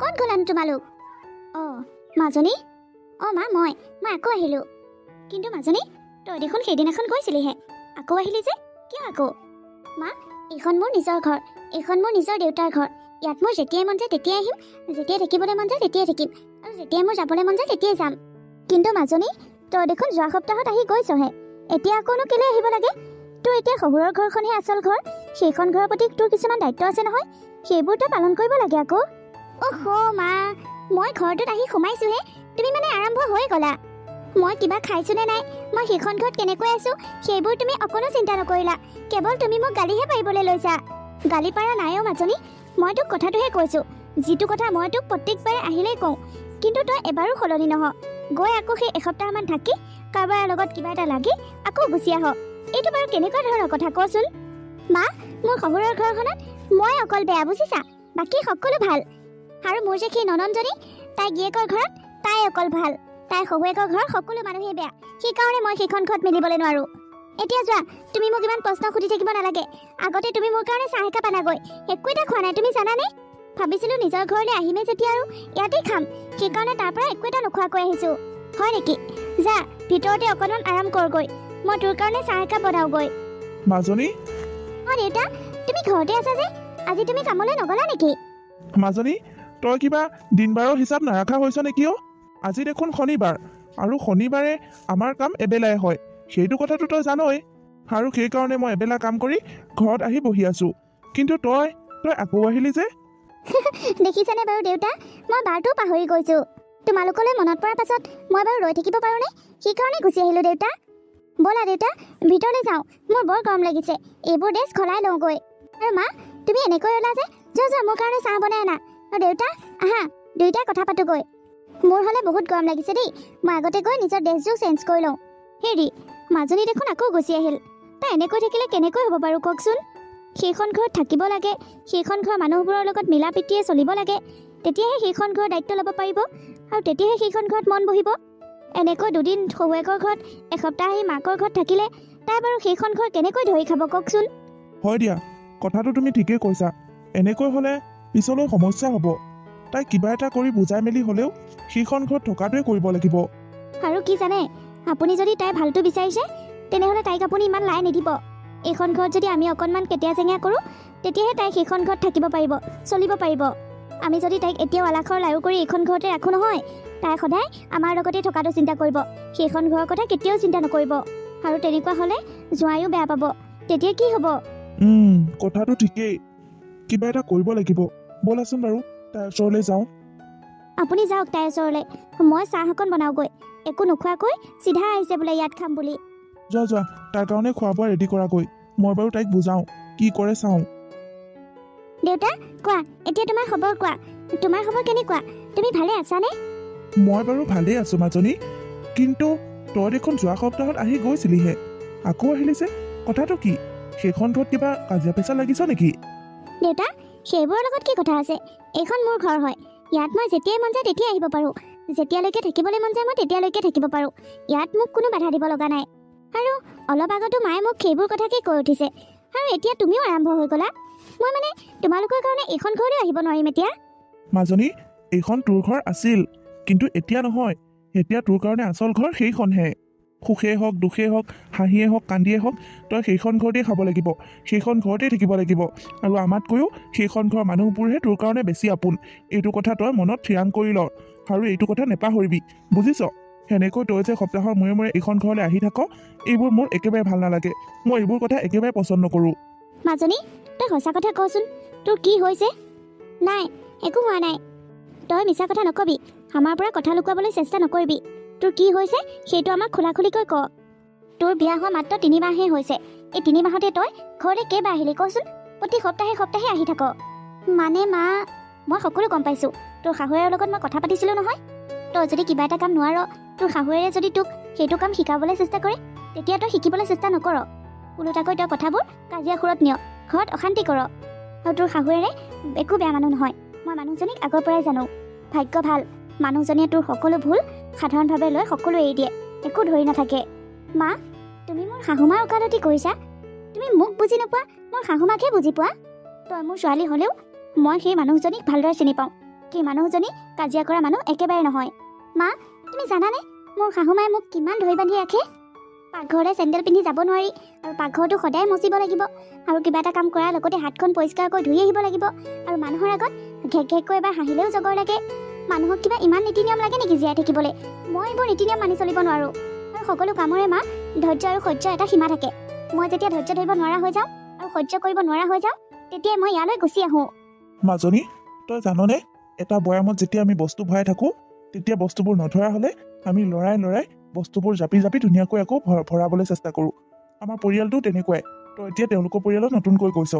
ক'ত গ'লানো তোমালোক? অঁ মাজনী, অঁ মা মই আকৌ আহিলোঁ। কিন্তু মাজনী, তই দেখোন সেইদিনাখন গৈছিলিহে, আকৌ আহিলি যে, কিয় আকৌ? মা, এইখন মোৰ নিজৰ ঘৰ, এইখন মোৰ নিজৰ দেউতাৰ ঘৰ। ইয়াত মোৰ যেতিয়াই মন যায় তেতিয়াই আহিম, যেতিয়াই থাকিবলৈ মন যায় তেতিয়াই থাকিম, আৰু যেতিয়াই মোৰ যাবলৈ মন যায় তেতিয়াই যাম। কিন্তু মাজনী, তই দেখোন যোৱা সপ্তাহত আহি গৈছহে, এতিয়া আকৌনো কেলৈ আহিব লাগে? তোৰ এতিয়া শহুৰৰ ঘৰখনহে আচল ঘৰ, সেইখন ঘৰৰ প্ৰতি তোৰ কিছুমান দায়িত্ব আছে নহয়, সেইবোৰ তই পালন কৰিব লাগে আকৌ। অহ মা, মই ঘৰটোত আহি সোমাইছোহে, তুমি মানে আৰম্ভ হৈ গ'লা। মই কিবা খাইছোনে নাই, মই সেইখন ঘৰত কেনেকৈ আছো, সেইবোৰ তুমি অকণো চিন্তা নকৰিলা, কেৱল তুমি মোক গালিহে পাৰিবলৈ লৈছা। গালি পাৰা নাই অ' মাজনী, মই তোক কথাটোহে কৈছোঁ, যিটো কথা মই তোক প্ৰত্যেকবাৰে আহিলেই কওঁ, কিন্তু তই এবাৰো সলনি নহ। গৈ আকৌ সেই এসপ্তাহমান থাকি কাৰোবাৰ লগত কিবা এটা লাগি আকৌ গুচি আহ। এইটো বাৰু কেনেকুৱা ধৰণৰ কথা কচোন? মা, মোৰ শহুৰৰ ঘৰখনত মই অকল বেয়া বুজিছা, বাকী সকলো ভাল। আৰু মোৰ যে সেই ননন্দজনী, তাই গিয়েকৰ ঘৰত তাই অকল ভাল, তাই শহুৱেকৰ ঘৰৰ সকলো মানুহেই বেয়া, সেইকাৰণে মই সেইখন ঘৰত মিলিবলৈ নোৱাৰোঁ। এতিয়া যোৱা, তুমি মোক ইমান প্ৰশ্ন সুধি থাকিব নালাগে। আগতে তুমি মোৰ কাৰণে চাহ একাপ আনাগৈ, একো এটা খোৱা নাই তুমি জানানে? ভাবিছিলোঁ নিজৰ ঘৰলৈ আহিমেই যেতিয়া আৰু ইয়াতেই খাম, সেইকাৰণে তাৰ পৰা একো এটা নোখোৱাকৈ আহিছোঁ। হয় নেকি? যা, ভিতৰতে অকণমান আৰাম কৰগৈ, মই তোৰ কাৰণে চাহ একাপ বনাওগৈ। মাজনী, অঁ দেউতা, তুমি ঘৰতে আছা যে, আজি তুমি কামলৈ নগলা নেকি? মাজনী, তই কিবা দিন বাৰৰ হিচাপ নাৰাখা হৈছ নেকি অ'? আজি দেখোন শনিবাৰ, আৰু শনিবাৰে আমাৰ কাম এবেলাই হয়, সেইটো কথাটো তই জানই। আৰু সেইকাৰণে মই এবেলা কাম কৰি ঘৰত আহি বহি আছো, কিন্তু তই আকৌ আহিলি যে। দেখিছানে বাৰু দেউতা, মই বাৰটো পাহৰি গৈছোঁ। তোমালোকলৈ মনত পৰাৰ পাছত মই বাৰু ৰৈ থাকিব পাৰোঁনে? সেইকাৰণে গুচি আহিলোঁ দেউতা। ব'লা দেউতা, ভিতৰলৈ যাওঁ, মোৰ বৰ গৰম লাগিছে, এইবোৰ ড্ৰেছ সলাই লওঁগৈ। আৰু মা, তুমি এনেকৈ ওলা যে, যোৱা মোৰ কাৰণে চাহ বনাই আনা। আৰু দেউতা, আহা, দুয়োটাই কথা পাতোগৈ। মোৰ হ'লে বহুত গৰম লাগিছে দেই, মই আগতে গৈ নিজৰ ড্ৰেছযোৰ চেঞ্জ কৰি লওঁ। হেৰি, মাজনী দেখোন আকৌ গুচি আহিল, তাই এনেকৈ থাকিলে কেনেকৈ হ'ব বাৰু কওকচোন? সেইখন ঘৰত থাকিব লাগে, সেইখন ঘৰৰ মানুহবোৰৰ লগত মিলা প্ৰীতিৰে চলিব লাগে, তেতিয়াহে সেইখন ঘৰৰ দায়িত্ব ল'ব পাৰিব, আৰু তেতিয়াহে সেইখন ঘৰত মন বহিব। এনেকৈ দুদিন শহুৱেকৰ ঘৰত, এসপ্তাহ আহি মাকৰ ঘৰত থাকিলে তাই বাৰু সেইখন ঘৰ কেনেকৈ ধৰি খাব কওকচোন? হয় দিয়া, কথাটো তুমি ঠিকেই কৈছা, এনেকৈ হ'লে পিছলৈ সমস্যা হ'ব। তাই কিবা এটা কৰি বুজাই মেলি হ'লেও সেইখন ঘৰত থকাটোৱে কৰিব লাগিব। আৰু কি জানে, আপুনি যদি তাইৰ ভালটো বিচাৰিছে, তেনেহ'লে তাইক আপুনি ইমান লাই নিদিব। এইখন ঘৰত যদি আমি অকণমান কেতিয়া চেঙীয়া কৰোঁ, তেতিয়াহে তাই সেইখন ঘৰত থাকিব পাৰিব, চলিব পাৰিব। আমি যদি তাইক এতিয়াও আলাসৰ লাৰু কৰি এইখন ঘৰতে ৰাখোঁ নহয়, তাই সদায় আমাৰ লগতে থকাটো চিন্তা কৰিব, সেইখন ঘৰৰ কথা কেতিয়াও চিন্তা নকৰিব। আৰু তেনেকুৱা হ'লে জোঁৱাইও বেয়া পাব, তেতিয়া কি হ'ব? কথাটো ঠিকেই, কিবা এটা কৰিব লাগিব। ব'লাচোন বাৰু তাইৰ ওচৰলৈ যাওঁ। আপুনি যাওক তাইৰ ওচৰলৈ, মই চাহ অকণ বনাওগৈ। একো নোখোৱাকৈ চিধা আহিছে বোলে ইয়াত খাম বুলি। যোৱা, তাৰ কাৰণে খোৱা বোৱা ৰেডি কৰাগৈ, মই বাৰু তাইক বুজাওঁ, কি কৰে চাওঁ। দেউতা, কোৱা, এতিয়া তোমাৰ খবৰ কোৱা, তোমাৰ খবৰ কেনেকুৱা? তুমি ভালে আছানে? মই বাৰু ভালেই আছো মাজনী, কিন্তু তই দেখোন যোৱা সপ্তাহত আহি গৈছিলিহে, আকৌ আহিলি যে, কথাটো কি? সেইখন ঘৰত কিবা কাজিয়া পেচাল লাগিছ নেকি? দেউতা, সেইবোৰৰ লগত কি কথা আছে? এইখন মোৰ ঘৰ হয়, ইয়াত মই যেতিয়াই মন যায় তেতিয়াই আহিব পাৰোঁ, যেতিয়ালৈকে থাকিবলৈ মন যায় মই তেতিয়ালৈকে থাকিব পাৰোঁ, ইয়াত মোক কোনো বাধা দিব লগা নাই। আৰু অলপ আগতো মায়ে মোক সেইবোৰ কথাকে কৈ উঠিছে, আৰু এতিয়া তুমিও আৰম্ভ হৈ গ'লা। মই মানে তোমালোকৰ কাৰণে এইখন ঘৰলৈ আহিব নোৱাৰিম এতিয়া? মাজনী, এইখন তোৰ ঘৰ আছিল, কিন্তু এতিয়া নহয়, এতিয়া তোৰ কাৰণে আচল ঘৰ সেইখনহে। সুখেই হওক দুখেই হওক, হাঁহিয়ে হওক কান্দিয়ে হওক, তই সেইখন ঘৰতেই খাব লাগিব, সেইখন ঘৰতেই থাকিব লাগিব, আৰু আমাতকৈও সেইখন ঘৰৰ মানুহবোৰহে তোৰ কাৰণে বেছি আপোন। এইটো কথা তই মনত থিৰাং কৰি ল, আৰু এইটো কথা নেপাহৰিবি, বুজিছ? সেনেকৈ তই যে সপ্তাহৰ মূৰে মূৰে এইখন ঘৰলৈ আহি থাক, এইবোৰ মোৰ একেবাৰে ভাল নালাগে, মই এইবোৰ কথা একেবাৰে পচন্দ নকৰোঁ। মাজনী, তই সঁচা কথা কচোন, তোৰ কি হৈছে? নাই, একো হোৱা নাই। তই মিছা কথা নকবি, আমাৰ পৰা কথা লুকুৱাবলৈ চেষ্টা নকৰিবি। তোৰ কি হৈছে সেইটো আমাক খোলাখুলিকৈ ক। তোৰ বিয়া হোৱা মাত্ৰ 3 মাহহে হৈছে, এই 3 মাহতে তই ঘৰলৈ কেইবাৰ আহিলি কচোন? প্ৰতি সপ্তাহে সপ্তাহে আহি থাক। মানে মা, মই সকলো গম পাইছোঁ, তোৰ শাহুৱেৰৰ লগত মই কথা পাতিছিলোঁ নহয়। তই যদি কিবা এটা কাম নোৱাৰ, তোৰ শাহুৱেৰে যদি তোক সেইটো কাম শিকাবলৈ চেষ্টা কৰে, তেতিয়া তই শিকিবলৈ চেষ্টা নকৰ, ওলোটাকৈ তই কথাবোৰ কাজিয়া সুৰত নিয়, ঘৰত অশান্তি কৰ। আৰু তোৰ শাহুৱেৰে একো বেয়া মানুহ নহয়, মই মানুহজনীক আগৰ পৰাই জানো। ভাগ্য ভাল, মানুহজনীয়ে তোৰ সকলো ভুল সাধাৰণভাৱে লৈ সকলো এৰি দিয়ে, একো ধৰি নাথাকে। মা, তুমি মোৰ শাহুমাৰ ওকালতি কৰিছা? তুমি মোক বুজি নোপোৱা, মোৰ শাহুমাকহে বুজি পোৱা? তই মোৰ ছোৱালী হ'লেও মই সেই মানুহজনীক ভালদৰে চিনি পাওঁ, শক্তিৰ মানুহজনী কাজিয়া কৰা মানুহ একেবাৰে নহয়। মা, তুমি জানানে মোৰ শাহুমাই মোক কিমান ধৰি বান্ধি ৰাখে? পাকঘৰলৈ চেণ্ডেল পিন্ধি যাব নোৱাৰি, আৰু পাকঘৰটো সদায় মচিব লাগিব, আৰু কিবা এটা কাম কৰাৰ লগতে হাতখন পৰিষ্কাৰকৈ ধুই আহিব লাগিব, আৰু মানুহৰ আগত ঘেক ঘেককৈ এবাৰ হাঁহিলেও জগৰ লাগে। মানুহক কিবা ইমান নীতি নিয়ম লাগে নেকি জীয়াই থাকিবলৈ? মই এইবোৰ নীতি নিয়ম মানি চলিব নোৱাৰোঁ। আৰু সকলো কামৰে মা ধৈৰ্য আৰু সহ্য এটা সীমা থাকে। মই যেতিয়া ধৈৰ্য ধৰিব নোৱাৰা হৈ যাওঁ আৰু সহ্য কৰিব নোৱাৰা হৈ যাওঁ, তেতিয়াই মই ইয়ালৈ গুচি আহোঁ। মাজনী, তই জাননে এটা বৈয়ামত যেতিয়া আমি বস্তু ভৰাই থাকোঁ, তেতিয়া বস্তুবোৰ নধৰা হ'লে আমি লৰাই লৰাই বস্তুবোৰ জাপি জাপি ধুনীয়াকৈ আকৌ ভৰাবলৈ চেষ্টা কৰোঁ। আমাৰ পৰিয়ালটো তেনেকুৱাই। তই এতিয়া তেওঁলোকৰ পৰিয়ালত নতুনকৈ গৈছ,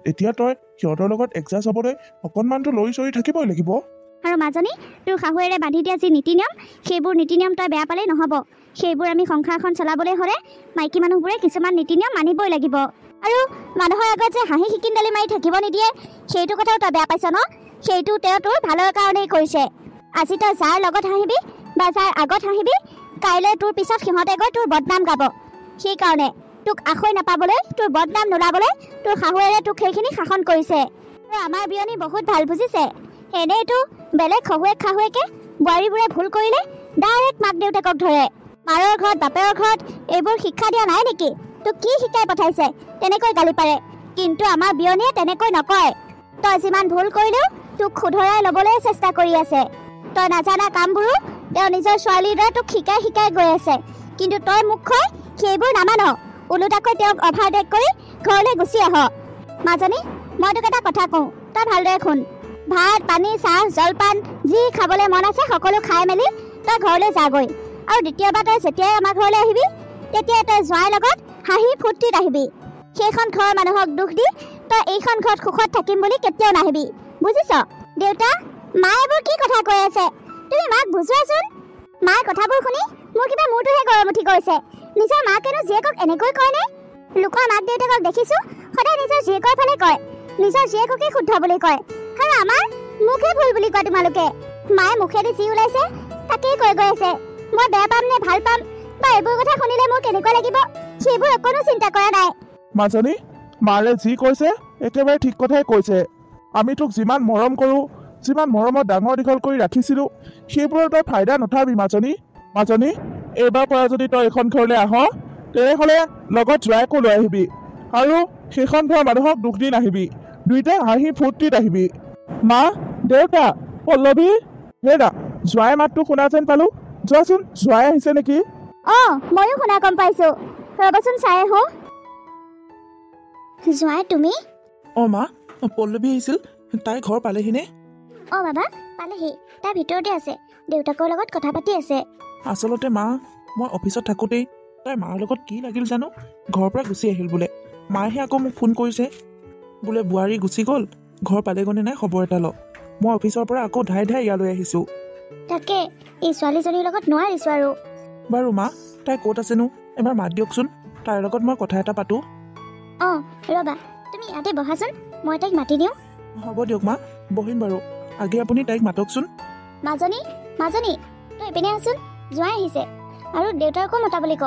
এতিয়া তই সিহঁতৰ লগত এডজাষ্ট হ'বলৈ অকণমানটো লৰি চৰি থাকিবই লাগিব। আৰু মাজনী, তোৰ শাহুৱেৰে বান্ধি দিয়া যি নীতি নিয়ম, সেইবোৰ নীতি নিয়ম তই বেয়া পালেই নহ'ব। সেইবোৰ আমি সংসাৰখন চলাবলৈ হ'লে মাইকী মানুহবোৰে কিছুমান নীতি নিয়ম মানিবই লাগিব। আৰু মানুহৰ আগত যে হাঁহি শিকিন্দালি মাৰি থাকিব নিদিয়ে, সেইটো কথাও তই বেয়া পাইছ ন? সেইটো তেওঁ তোৰ ভালৰ কাৰণেই কৰিছে। আজি তই যাৰ লগত হাঁহিবি বা যাৰ আগত হাঁহিবি, কাইলৈ তোৰ পিছত সিহঁতে গৈ তোৰ বদনাম গাব। সেইকাৰণে তোক আখৈ নাপাবলৈ, তোৰ বদনাম নোলাবলৈ তোৰ শাহুৱেৰে তোক সেইখিনি শাসন কৰিছে। আৰু আমাৰ বিয়নী বহুত ভাল বুজিছে। এনেইতো বেলেগ শহুৱেক শাহুৱেকে বোৱাৰীবোৰে ভুল কৰিলে ডাইৰেক্ট মাক দেউতাকক ধৰে। মাৰৰ ঘৰত বাপেৰৰ ঘৰত এইবোৰ শিক্ষা দিয়া নাই নেকি? তোক কি শিকাই পঠাইছে তেনেকৈ গালি পাৰে? কিন্তু আমাৰ বিয়নীয়ে তেনেকৈ নকয়। তই যিমান ভুল কৰিলেও তোক শুধৰাই ল'বলৈ চেষ্টা কৰি আছে। তই নাজানা কামবোৰো তেওঁ নিজৰ ছোৱালীৰ দৰে তোক শিকাই শিকাই গৈ আছে, কিন্তু তই মুখ খুৱাই সেইবোৰ নামান। ওলোটাকৈ তেওঁক অভাৰটেক কৰি ঘৰলৈ গুচি আহ। মাজনী, মই তোক এটা কথা কওঁ, তই ভালদৰে শুন। ভাত পানী চাহ জলপান যি খাবলৈ মন আছে সকলো খাই মেলি তই ঘৰলৈ যাগৈ। আৰু দ্বিতীয়বাৰ তই যেতিয়াই আমাৰ ঘৰলৈ আহিবি, তেতিয়াই তই জোঁৱাইৰ লগত হাঁহি ফূৰ্তিত আহিবি। সেইখন ঘৰৰ মানুহক দুখ দি তই এইখন ঘৰত সুখত থাকিম বুলি কেতিয়াও নাহিবি, বুজিছ? দেউতা, মায়ে এইবোৰ কি কথা কৈ আছে? তুমি মাক বুজোৱাচোন। মাৰ কথাবোৰ শুনি মোৰ কিবা মূৰটোহে গৰম উঠি গৈছে। নিজৰ মাকেনো জীয়েকক এনেকৈ কয়নে? লোকৰ মাক দেউতাকক দেখিছো সদায় নিজৰ জীয়েকৰ ফালে কয়, নিজৰ জীয়েককে শুদ্ধ বুলি কয়, আৰু আমাৰ মুখে ভুল বুলি কয় তোমালোকে। মায়ে মুখেদি যি ওলাইছে তাকেই কৈ গৈ আছে। মই বেয়া পাম নে ভাল পাম বা এইবোৰ কথা শুনিলে মোৰ কেনেকুৱা লাগিব, সেইবোৰ অকণো চিন্তা কৰা নাই। মাজনী, মাৰে যি কৈছে একেবাৰে ঠিক কথাই কৈছে। আমি তোক যিমান মৰম কৰোঁ, যিমান মৰমত ডাঙৰ দীঘল কৰি ৰাখিছিলোঁ, সেইবোৰৰ তই ফাইদা নুঠাবি মাজনী। মাজনী, এইবাৰ পৰা যদি তই এইখন ঘৰলৈ আহ, তেনেহ'লে লগত জোঁৱাইকো লৈ আহিবি, আৰু সেইখন ঘৰৰ মানুহক দুখ দি নাহিবি। দুইটাই হাঁহি ফূৰ্তিত আহিবি। মা, দেউতা, পল্লৱী, হেৰা জোঁৱাই মাতটো শুনা যেন পালোঁ। যোৱাচোন, জোঁৱাই আহিছে নেকি? ময়ো শুনা গম পাইছোঁ। ৰ'বচোন চাই আহোঁ। জোঁৱাই তুমি? মা, পল্লৱী আহিছিল, তাই ঘৰ পালেহিনে? বাবা, পালেহি। তাই ভিতৰতে আছে, দেউতাকৰ লগত কথা পাতি আছে। আচলতে মা, মই অফিচত থাকোঁতেই তাই মাৰ লগত কি লাগিল জানো, ঘৰৰ পৰা গুচি আহিল বোলে। মায়েহে আকৌ মোক ফোন কৰিছে, বোলে বোৱাৰী গুচি গ'ল, ঘৰ পালেগৈনে নাই খবৰ এটা ল। মই অফিচৰ পৰা আকৌ ধাই ধাই ইয়ালৈ আহিছোঁ। তাকে এই ছোৱালীজনীৰ লগত নোৱাৰিছোঁ আৰু। বাৰু মা, তাই ক'ত আছেনো? এবাৰ মাত দিয়কচোন, তাইৰ লগত মই কথা এটা পাতোঁ। ৰ'বা, তুমি ইয়াতে বহাচোন, মই তাইক মাতি দিওঁ। হ'ব দিয়ক মা, বহিম বাৰু। আগে আপুনি তাইক মাতকচোন। মাজনী, মাজনী, তই ইপিনে আছোন, জোঁৱাই আহিছে, আৰু দেউতাকো মতা বুলি ক।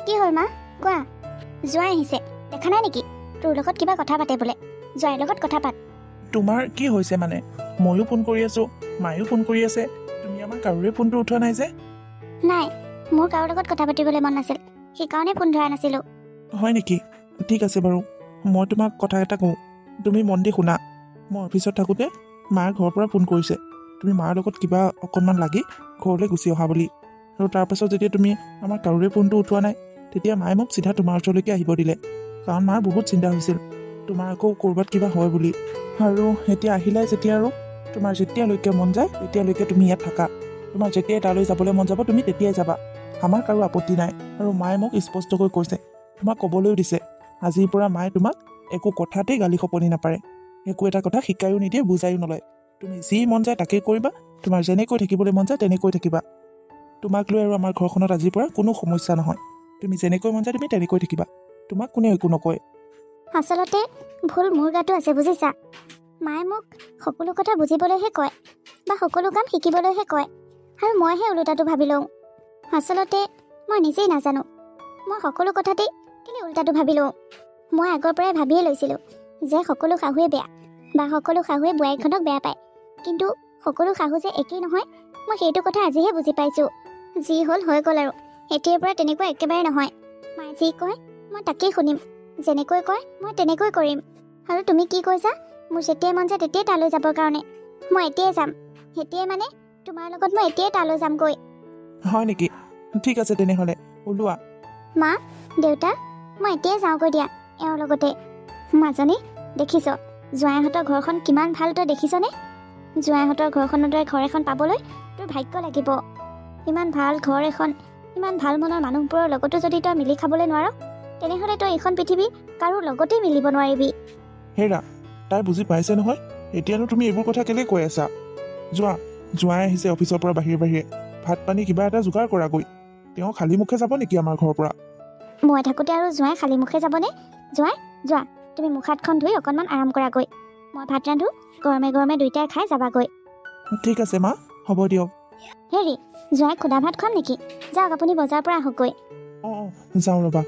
কি হ'ল মা, কোৱা? জোঁৱাই আহিছে, দেখা নাই নেকি? তোৰ লগত কিবা কথা পাতে বোলে, জোঁৱাইৰ লগত কথা পাত। তোমাৰ কি হৈছে মানে? ময়ো ফোন কৰি আছোঁ, মায়েও ফোন কৰি আছে, তুমি আমাৰ কাৰোৰে ফোনটো উঠোৱা নাই যে? নাই, মোৰ কাৰো লগত কথা পাতিবলৈ মন নাছিল, সেইকাৰণে ফোন ধৰা নাছিলোঁ। হয় নেকি? ঠিক আছে বাৰু, মই তোমাক কথা এটা কওঁ, তুমি মন দি শুনা। মই অফিচত থাকোঁতে মাৰ ঘৰৰ পৰা ফোন কৰিছে, তুমি মাৰ লগত কিবা অকণমান লাগি ঘৰলৈ গুচি অহা বুলি। আৰু তাৰপাছত যেতিয়া তুমি আমাৰ কাৰোৰে ফোনটো উঠোৱা নাই, তেতিয়া মায়ে মোক চিধা তোমাৰ ওচৰলৈকে আহিব দিলে, কাৰণ মাৰ বহুত চিন্তা হৈছিল তোমাৰ আকৌ ক'ৰবাত কিবা হয় বুলি। আৰু এতিয়া আহিলাই যেতিয়া, আৰু তোমাৰ যেতিয়ালৈকে মন যায় তেতিয়ালৈকে তুমি ইয়াত থাকা, তোমাৰ যেতিয়াই তালৈ যাবলৈ মন যাব তুমি তেতিয়াই যাবা, আমাৰ কাৰো আপত্তি নাই। আৰু মায়ে মোক স্পষ্টকৈ কৈছে, তোমাক ক'বলৈও দিছে, আজিৰ পৰা মায়ে তোমাক একো কথাতেই গালি খপনি নাপাৰে, একো এটা কথা শিকায়ো নিদিয়ে, বুজায়ো নলয়। তুমি যি মন যায় তাকেই কৰিবা, তোমাৰ যেনেকৈ থাকিবলৈ মন যায় তেনেকৈ থাকিবা। তোমাক লৈ আৰু আমাৰ ঘৰখনত আজিৰ পৰা কোনো সমস্যা নহয়, তুমি যেনেকৈ মন যায় তুমি তেনেকৈ থাকিবা, তোমাক কোনেও একো নকয়। আচলতে ভুল মোৰ গাতো আছে বুজিছা। মায়ে মোক সকলো কথা বুজিবলৈহে কয় বা সকলো কাম শিকিবলৈহে কয়, আৰু মইহে ওলোটাটো ভাবি লওঁ। আচলতে মই নিজেই নাজানো মই সকলো কথাতেই কেলৈ ওলোটাটো ভাবি লওঁ। মই আগৰ পৰাই ভাবিয়ে লৈছিলোঁ যে সকলো শাহুৱে বেয়া বা সকলো শাহুৱে বোৱাৰীখনক বেয়া পায়, কিন্তু সকলো শাহু যে একেই নহয় মই সেইটো কথা আজিহে বুজি পাইছোঁ। যি হ'ল হৈ গ'ল আৰু এতিয়াৰ পৰা তেনেকুৱা একেবাৰে নহয়। মায়ে যি কয় মই তাকেই শুনিম, যেনেকৈ কয় মই তেনেকৈ কৰিম। আৰু তুমি কি কৈছা? মোৰ যেতিয়াই মন যায় তেতিয়াই তালৈ যাবৰ কাৰণে মই এতিয়াই যাম। এতিয়াই মানে তোমাৰ লগত মই এতিয়াই তালৈ যামগৈ। হয় নেকি? ঠিক আছে তেনেহ'লে ওলোৱা। মা, দেউতা, মই এতিয়াই যাওঁগৈ দিয়া এওঁৰ লগতে। মাজনী, দেখিছ জোঁৱাইহঁতৰ ঘৰখন কিমান ভাল তই দেখিছনে? জোঁৱাইহঁতৰ ঘৰখনৰ দৰে ঘৰ এখন পাবলৈ তোৰ ভাগ্য লাগিব। ইমান ভাল ঘৰ এখন, ইমান ভাল মনৰ মানুহবোৰৰ লগতো যদি তই মিলি খাবলৈ নোৱাৰ, তেনেহ'লে তই এইখন পৃথিৱী কাৰো লগতেই মিলিব নোৱাৰিবি। হেৰা, তাই বুজি পাইছে নহয়। এতিয়ানো তুমি এইবোৰ কথা কেলৈ কৈ আছা? যোৱা, জোঁৱাই আহিছে অফিচৰ পৰা বাহিৰে বাহিৰে, ভাত পানী কিবা এটা যোগাৰ কৰাগৈ। তেওঁ খালী মুখে যাব নেকি আমাৰ ঘৰৰ পৰা? মই থাকোঁতে আৰু জোঁৱাই খালী মুখে যাবনে? জোঁৱাই, যোৱা তুমি মুখ হাতখন ধুই অকণমান আৰাম কৰাগৈ। মই ভাত ৰান্ধো, গৰমে গৰমে দুয়োটাই খাই যাবাগৈ। ঠিক আছে মা, হ'ব দিয়ক। হেৰি, জোঁৱাই খুদা ভাত খুৱাম নেকি? যাওক আপুনি বজাৰৰ পৰা আহকগৈ। অঁ যাওঁ ৰ'বা।